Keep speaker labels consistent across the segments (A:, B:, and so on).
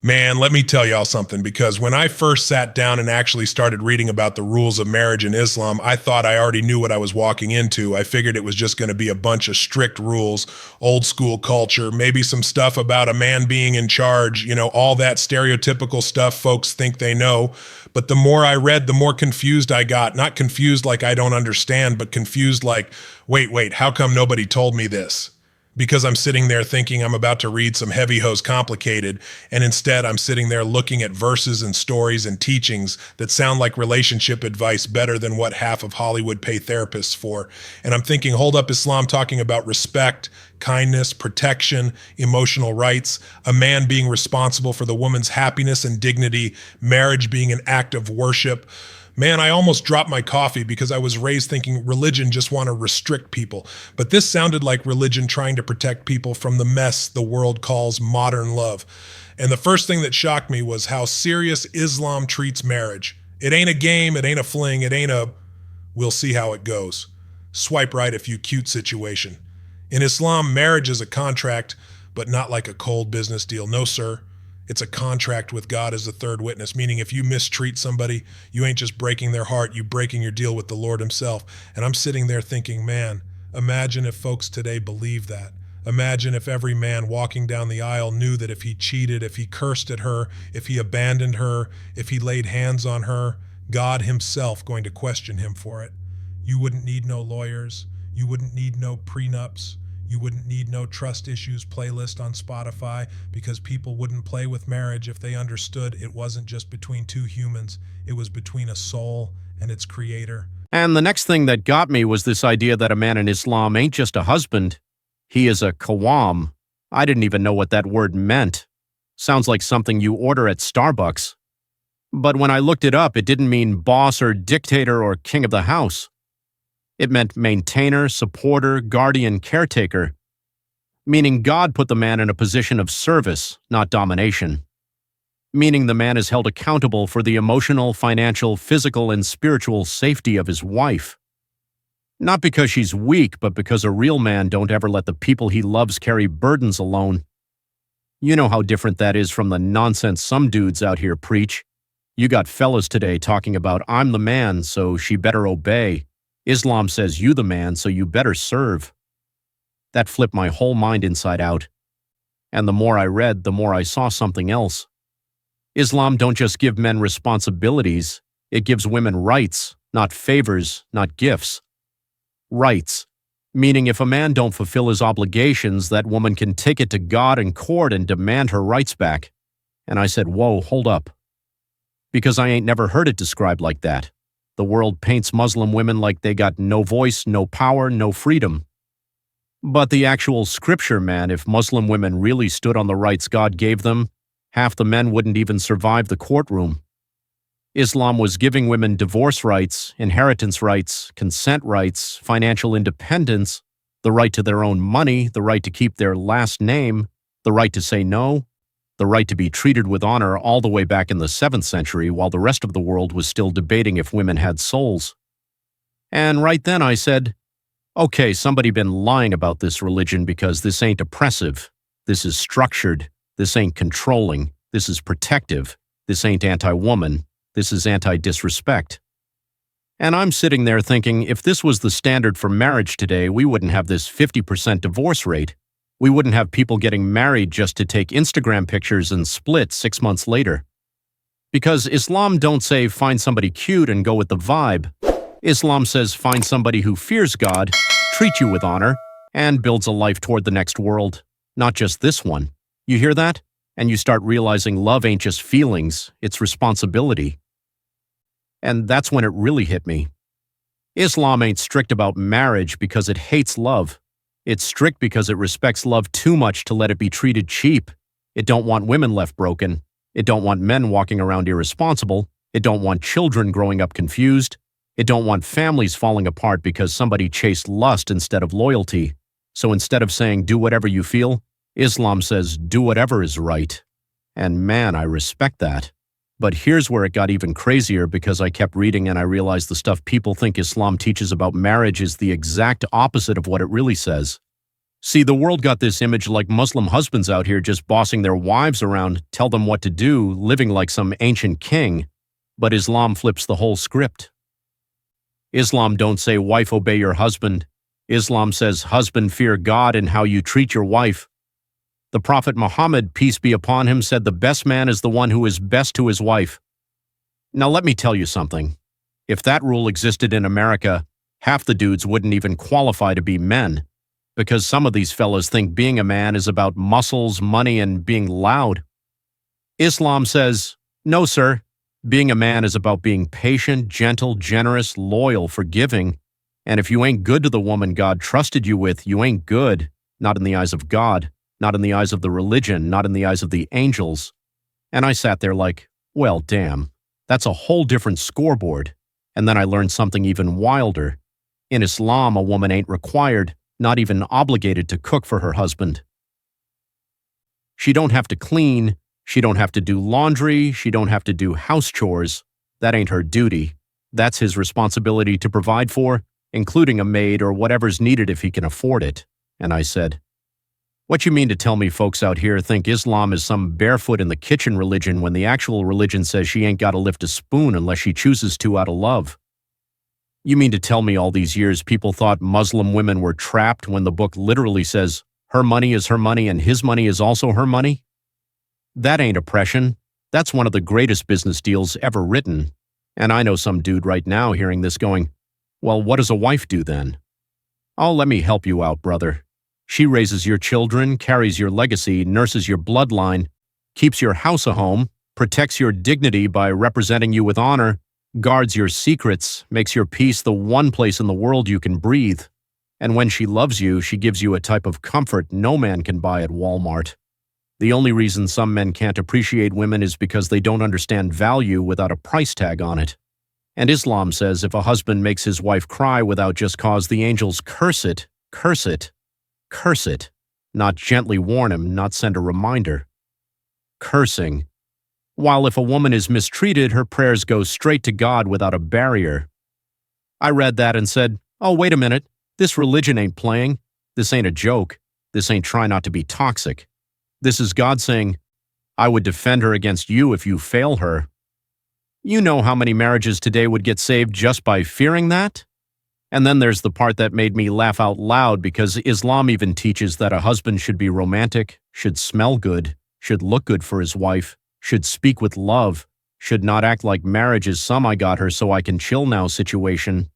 A: Man, let me tell y'all something, because when I first sat down and actually started reading about the rules of marriage in Islam, I thought I already knew what I was walking into. I figured it was just going to be a bunch of strict rules, old school culture, maybe some stuff about a man being in charge, all that stereotypical stuff folks think they know. But the more I read, the more confused I got. Not confused like I don't understand, but confused like, wait, how come nobody told me this? Because I'm sitting there thinking I'm about to read some heavy hose complicated, and instead I'm sitting there looking at verses and stories and teachings that sound like relationship advice better than what half of Hollywood pay therapists for. And I'm thinking, hold up, Islam talking about respect, kindness, protection, emotional rights, a man being responsible for the woman's happiness and dignity, marriage being an act of worship. Man, I almost dropped my coffee because I was raised thinking religion just want to restrict people. But this sounded like religion trying to protect people from the mess the world calls modern love. And the first thing that shocked me was how serious Islam treats marriage. It ain't a game, it ain't a fling, it ain't a we'll see how it goes. Swipe right if you cute situation. In Islam, marriage is a contract, but not like a cold business deal. No, sir. It's a contract with God as the third witness, meaning if you mistreat somebody, you ain't just breaking their heart, you breaking your deal with the Lord himself. And I'm sitting there thinking, man, imagine if folks today believe that. Imagine if every man walking down the aisle knew that if he cheated, if he cursed at her, if he abandoned her, if he laid hands on her, God himself going to question him for it. You wouldn't need no lawyers. You wouldn't need no prenups. You wouldn't need no trust issues playlist on Spotify, because people wouldn't play with marriage if they understood it wasn't just between two humans, it was between a soul and its creator.
B: And the next thing that got me was this idea that a man in Islam ain't just a husband, he is a qawwam. I didn't even know what that word meant. Sounds like something you order at Starbucks. But when I looked it up, it didn't mean boss or dictator or king of the house. It meant maintainer, supporter, guardian, caretaker, meaning God put the man in a position of service, not domination, meaning the man is held accountable for the emotional, financial, physical, and spiritual safety of his wife. Not because she's weak, but because a real man don't ever let the people he loves carry burdens alone. You know how different that is from the nonsense some dudes out here preach. You got fellas today talking about, I'm the man, so she better obey. Islam says you the man, so you better serve. That flipped my whole mind inside out. And the more I read, the more I saw something else. Islam don't just give men responsibilities, it gives women rights, not favors, not gifts. Rights, meaning if a man don't fulfill his obligations, that woman can take it to God in court and demand her rights back. And I said, whoa, hold up. Because I ain't never heard it described like that. The world paints Muslim women like they got no voice, no power, no freedom. But the actual scripture, man, if Muslim women really stood on the rights God gave them, half the men wouldn't even survive the courtroom. Islam was giving women divorce rights, inheritance rights, consent rights, financial independence, the right to their own money, the right to keep their last name, the right to say no, the right to be treated with honor all the way back in the 7th century while the rest of the world was still debating if women had souls. And right then I said, okay, somebody been lying about this religion because this ain't oppressive, this is structured, this ain't controlling, this is protective, this ain't anti-woman, this is anti-disrespect. And I'm sitting there thinking, if this was the standard for marriage today, we wouldn't have this 50% divorce rate. We wouldn't have people getting married just to take Instagram pictures and split 6 months later. Because Islam don't say find somebody cute and go with the vibe. Islam says find somebody who fears God, treat you with honor, and builds a life toward the next world, not just this one. You hear that? And you start realizing love ain't just feelings, it's responsibility. And that's when it really hit me. Islam ain't strict about marriage because it hates love. It's strict because it respects love too much to let it be treated cheap. It don't want women left broken. It don't want men walking around irresponsible. It don't want children growing up confused. It don't want families falling apart because somebody chased lust instead of loyalty. So instead of saying do whatever you feel, Islam says do whatever is right. And man, I respect that. But here's where it got even crazier, because I kept reading and I realized the stuff people think Islam teaches about marriage is the exact opposite of what it really says. See, the world got this image like Muslim husbands out here just bossing their wives around, tell them what to do, living like some ancient king. But Islam flips the whole script. Islam don't say wife obey your husband. Islam says husband fear God and how you treat your wife. The Prophet Muhammad, peace be upon him, said the best man is the one who is best to his wife. Now let me tell you something. If that rule existed in America, half the dudes wouldn't even qualify to be men, because some of these fellas think being a man is about muscles, money, and being loud. Islam says, no, sir. Being a man is about being patient, gentle, generous, loyal, forgiving. And if you ain't good to the woman God trusted you with, you ain't good. Not in the eyes of God, not in the eyes of the religion, not in the eyes of the angels. And I sat there like, well, damn, that's a whole different scoreboard. And then I learned something even wilder. In Islam, a woman ain't required, not even obligated to cook for her husband. She don't have to clean. She don't have to do laundry. She don't have to do house chores. That ain't her duty. That's his responsibility to provide for, including a maid or whatever's needed if he can afford it. And I said, what you mean to tell me folks out here think Islam is some barefoot in the kitchen religion when the actual religion says she ain't got to lift a spoon unless she chooses to out of love? You mean to tell me all these years people thought Muslim women were trapped when the book literally says her money is her money and his money is also her money? That ain't oppression. That's one of the greatest business deals ever written. And I know some dude right now hearing this going, well, what does a wife do then? Oh, let me help you out, brother. She raises your children, carries your legacy, nurses your bloodline, keeps your house a home, protects your dignity by representing you with honor, guards your secrets, makes your peace the one place in the world you can breathe. And when she loves you, she gives you a type of comfort no man can buy at Walmart. The only reason some men can't appreciate women is because they don't understand value without a price tag on it. And Islam says if a husband makes his wife cry without just cause, the angels curse it, curse it, curse it. Not gently warn him, not send a reminder. Cursing. While if a woman is mistreated, her prayers go straight to God without a barrier. I read that and said, oh, wait a minute. This religion ain't playing. This ain't a joke. This ain't try not to be toxic. This is God saying, I would defend her against you if you fail her. You know how many marriages today would get saved just by fearing that? And then there's the part that made me laugh out loud because Islam even teaches that a husband should be romantic, should smell good, should look good for his wife, should speak with love, should not act like marriage is some I got her so I can chill now situation.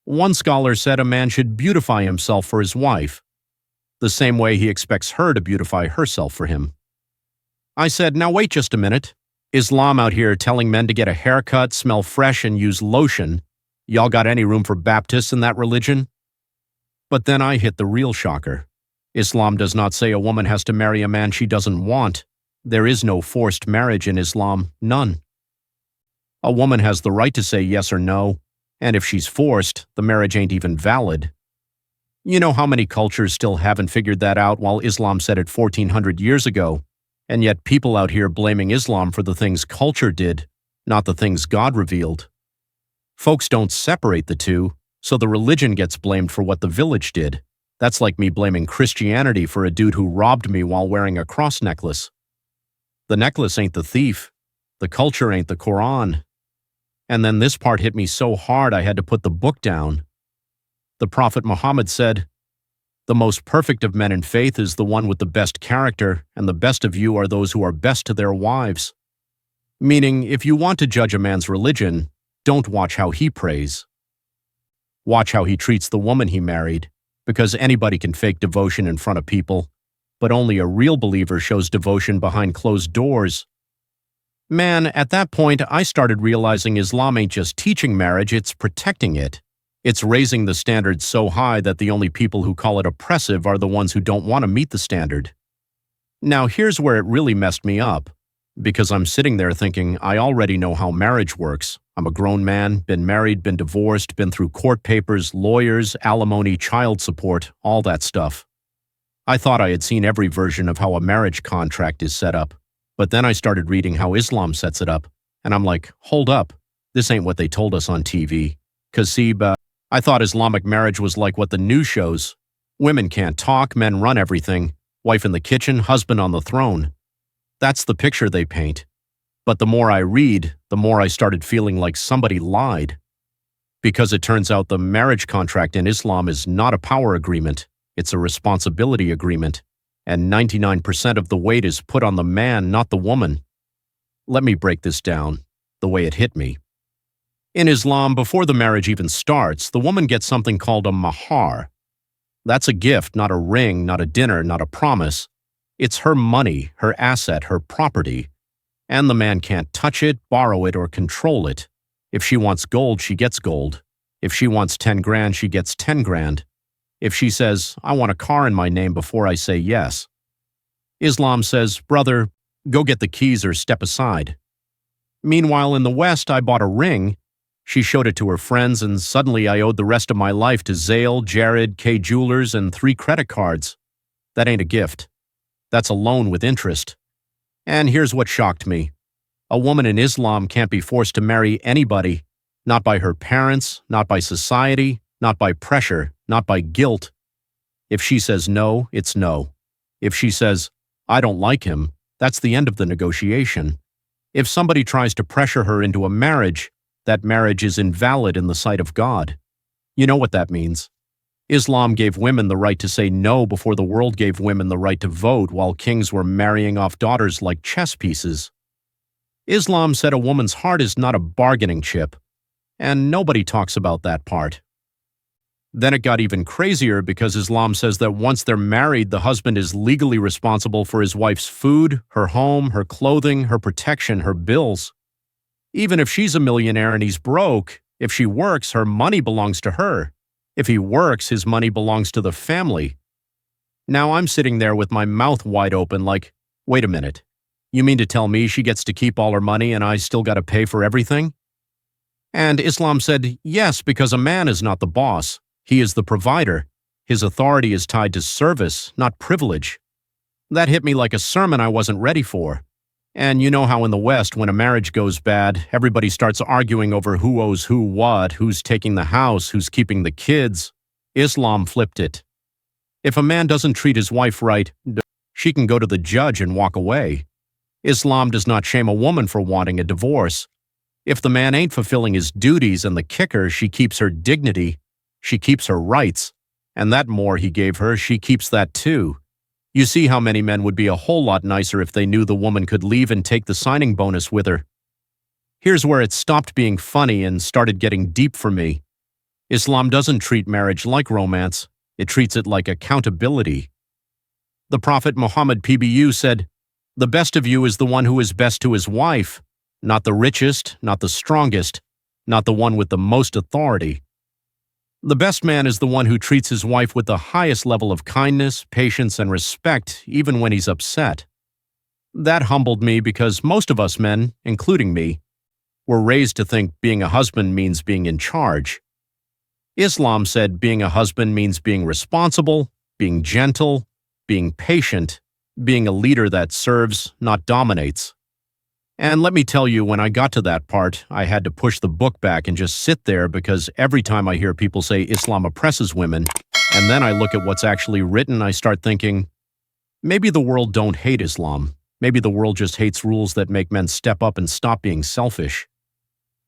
B: One scholar said a man should beautify himself for his wife, the same way he expects her to beautify herself for him. I said, now wait just a minute. Islam out here telling men to get a haircut, smell fresh, and use lotion. Y'all got any room for Baptists in that religion? But then I hit the real shocker. Islam does not say a woman has to marry a man she doesn't want. There is no forced marriage in Islam, none. A woman has the right to say yes or no, and if she's forced, the marriage ain't even valid. You know how many cultures still haven't figured that out while Islam said it 1400 years ago, and yet people out here blaming Islam for the things culture did, not the things God revealed. Folks don't separate the two, so the religion gets blamed for what the village did. That's like me blaming Christianity for a dude who robbed me while wearing a cross necklace. The necklace ain't the thief. The culture ain't the Quran. And then this part hit me so hard I had to put the book down. The Prophet Muhammad said, the most perfect of men in faith is the one with the best character, and the best of you are those who are best to their wives. Meaning, if you want to judge a man's religion, don't watch how he prays. Watch how he treats the woman he married, because anybody can fake devotion in front of people, but only a real believer shows devotion behind closed doors. Man, at that point, I started realizing Islam ain't just teaching marriage, it's protecting it. It's raising the standard so high that the only people who call it oppressive are the ones who don't want to meet the standard. Now, here's where it really messed me up, because I'm sitting there thinking, I already know how marriage works. I'm a grown man, been married, been divorced, been through court papers, lawyers, alimony, child support, all that stuff. I thought I had seen every version of how a marriage contract is set up, but then I started reading how Islam sets it up, and I'm like, hold up, this ain't what they told us on TV. 'Cause see, I thought Islamic marriage was like what the news shows. Women can't talk, men run everything. Wife in the kitchen, husband on the throne. That's the picture they paint. But the more I read, the more I started feeling like somebody lied. Because it turns out the marriage contract in Islam is not a power agreement, it's a responsibility agreement. And 99% of the weight is put on the man, not the woman. Let me break this down, the way it hit me. In Islam, before the marriage even starts, the woman gets something called a mahar. That's a gift, not a ring, not a dinner, not a promise. It's her money, her asset, her property. And the man can't touch it, borrow it, or control it. If she wants gold, she gets gold. If she wants 10 grand, she gets 10 grand. If she says, I want a car in my name before I say yes. Islam says, brother, go get the keys or step aside. Meanwhile, in the West, I bought a ring. She showed it to her friends, and suddenly I owed the rest of my life to Zale, Jared, K Jewelers, and 3 credit cards. That ain't a gift. That's a loan with interest. And here's what shocked me. A woman in Islam can't be forced to marry anybody, not by her parents, not by society, not by pressure, not by guilt. If she says no, it's no. If she says, I don't like him, that's the end of the negotiation. If somebody tries to pressure her into a marriage, that marriage is invalid in the sight of God. You know what that means. Islam gave women the right to say no before the world gave women the right to vote while kings were marrying off daughters like chess pieces. Islam said a woman's heart is not a bargaining chip, and nobody talks about that part. Then it got even crazier because Islam says that once they're married, the husband is legally responsible for his wife's food, her home, her clothing, her protection, her bills. Even if she's a millionaire and he's broke, if she works, her money belongs to her. If he works, his money belongs to the family. Now I'm sitting there with my mouth wide open like, wait a minute. You mean to tell me she gets to keep all her money and I still got to pay for everything? And Islam said, yes, because a man is not the boss. He is the provider. His authority is tied to service, not privilege. That hit me like a sermon I wasn't ready for. And you know how in the West, when a marriage goes bad, everybody starts arguing over who owes who what, who's taking the house, who's keeping the kids. Islam flipped it. If a man doesn't treat his wife right, she can go to the judge and walk away. Islam does not shame a woman for wanting a divorce. If the man ain't fulfilling his duties and the kicker, she keeps her dignity, she keeps her rights, and that more he gave her, she keeps that too. You see how many men would be a whole lot nicer if they knew the woman could leave and take the signing bonus with her. Here's where it stopped being funny and started getting deep for me. Islam doesn't treat marriage like romance. It treats it like accountability. The Prophet Muhammad PBU said, the best of you is the one who is best to his wife, not the richest, not the strongest, not the one with the most authority. The best man is the one who treats his wife with the highest level of kindness, patience, and respect, even when he's upset. That humbled me because most of us men, including me, were raised to think being a husband means being in charge. Islam said being a husband means being responsible, being gentle, being patient, being a leader that serves, not dominates. And let me tell you, when I got to that part, I had to push the book back and just sit there because every time I hear people say Islam oppresses women, and then I look at what's actually written, I start thinking, maybe the world don't hate Islam. Maybe the world just hates rules that make men step up and stop being selfish.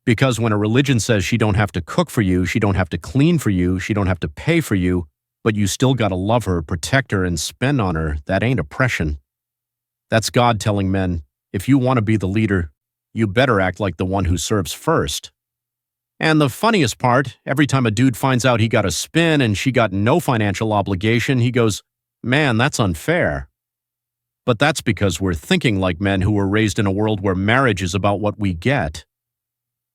B: Because when a religion says she don't have to cook for you, she don't have to clean for you, she don't have to pay for you, but you still gotta love her, protect her, and spend on her, that ain't oppression. That's God telling men, if you want to be the leader, you better act like the one who serves first. And the funniest part, every time a dude finds out he got a spin and she got no financial obligation, he goes, man, that's unfair. But that's because we're thinking like men who were raised in a world where marriage is about what we get.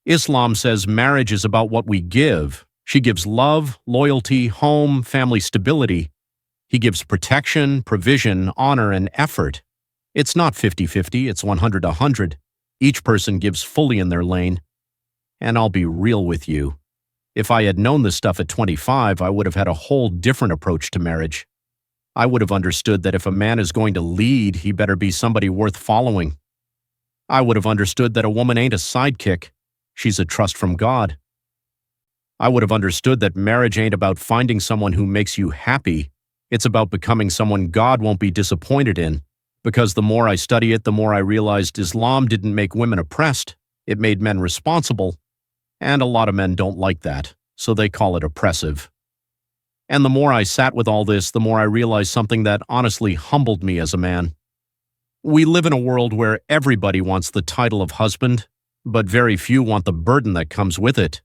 B: Islam says marriage is about what we give. She gives love, loyalty, home, family stability. He gives protection, provision, honor, and effort. It's not 50-50, it's 100-100. Each person gives fully in their lane. And I'll be real with you. If I had known this stuff at 25, I would have had a whole different approach to marriage. I would have understood that if a man is going to lead, he better be somebody worth following. I would have understood that a woman ain't a sidekick. She's a trust from God. I would have understood that marriage ain't about finding someone who makes you happy. It's about becoming someone God won't be disappointed in. Because the more I study it, the more I realized Islam didn't make women oppressed. It made men responsible. And a lot of men don't like that, so they call it oppressive. And the more I sat with all this, the more I realized something that honestly humbled me as a man. We live in a world where everybody wants the title of husband, but very few want the burden that comes with it.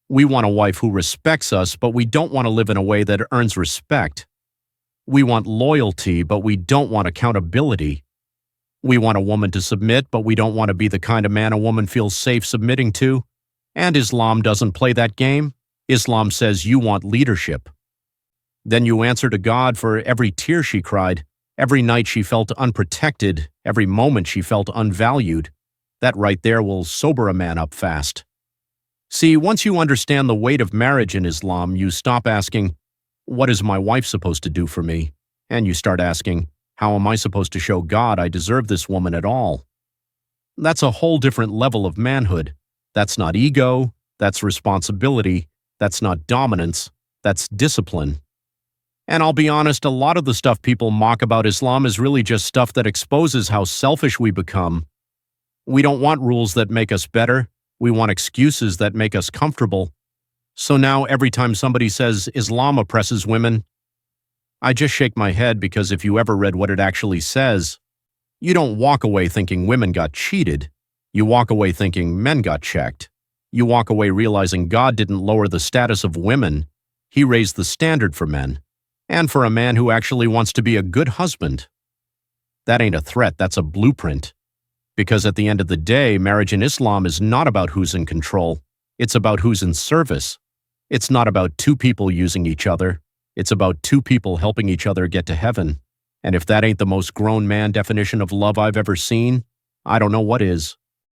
B: We want a wife who respects us, but we don't want to live in a way that earns respect. We want loyalty, but we don't want accountability. We want a woman to submit, but we don't want to be the kind of man a woman feels safe submitting to. And Islam doesn't play that game. Islam says you want leadership. Then you answer to God for every tear she cried, every night she felt unprotected, every moment she felt unvalued. That right there will sober a man up fast. See, once you understand the weight of marriage in Islam, you stop asking, what is my wife supposed to do for me? And you start asking, how am I supposed to show God I deserve this woman at all? That's a whole different level of manhood. That's not ego, that's responsibility, that's not dominance, that's discipline. And I'll be honest, a lot of the stuff people mock about Islam is really just stuff that exposes how selfish we become. We don't want rules that make us better. We want excuses that make us comfortable. So now every time somebody says Islam oppresses women, I just shake my head, because if you ever read what it actually says, you don't walk away thinking women got cheated. You walk away thinking men got checked. You walk away realizing God didn't lower the status of women. He raised the standard for men. And for a man who actually wants to be a good husband. That ain't a threat, that's a blueprint. Because at the end of the day, marriage in Islam is not about who's in control. It's about who's in service. It's not about two people using each other. It's about two people helping each other get to heaven. And if that ain't the most grown man definition of love I've ever seen, I don't know what is.